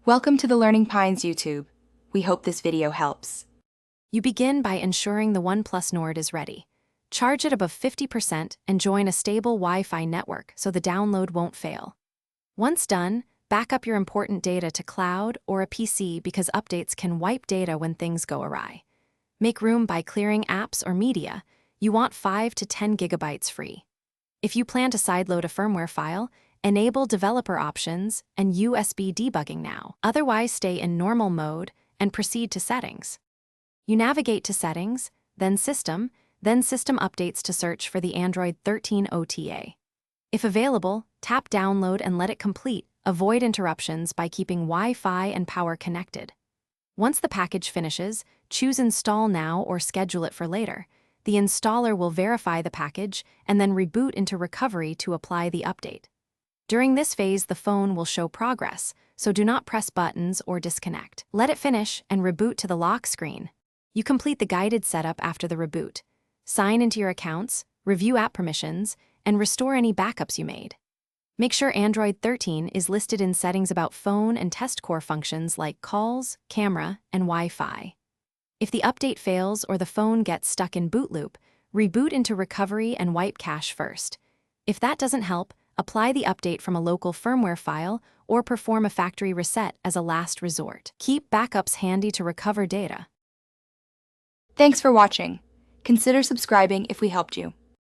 Welcome to the Learning Pines YouTube. We hope this video helps. You begin by ensuring the OnePlus Nord is ready. Charge it above 50% and join a stable Wi-Fi network so the download won't fail. Once done, back up your important data to cloud or a PC because updates can wipe data when things go awry. Make room by clearing apps or media. You want 5 to 10 gigabytes free. If you plan to sideload a firmware file, enable developer options and USB debugging now. Otherwise, stay in normal mode and proceed to settings. You navigate to Settings, then System Updates to search for the Android 13 OTA. If available, tap Download and let it complete. Avoid interruptions by keeping Wi-Fi and power connected. Once the package finishes, choose Install Now or schedule it for later. The installer will verify the package and then reboot into recovery to apply the update. During this phase, the phone will show progress, so do not press buttons or disconnect. Let it finish and reboot to the lock screen. You complete the guided setup after the reboot. Sign into your accounts, review app permissions, and restore any backups you made. Make sure Android 13 is listed in settings about phone and test core functions like calls, camera, and Wi-Fi. If the update fails or the phone gets stuck in boot loop, reboot into recovery and wipe cache first. If that doesn't help, apply the update from a local firmware file or perform a factory reset as a last resort. Keep backups handy to recover data. Thanks for watching. Consider subscribing if we helped you.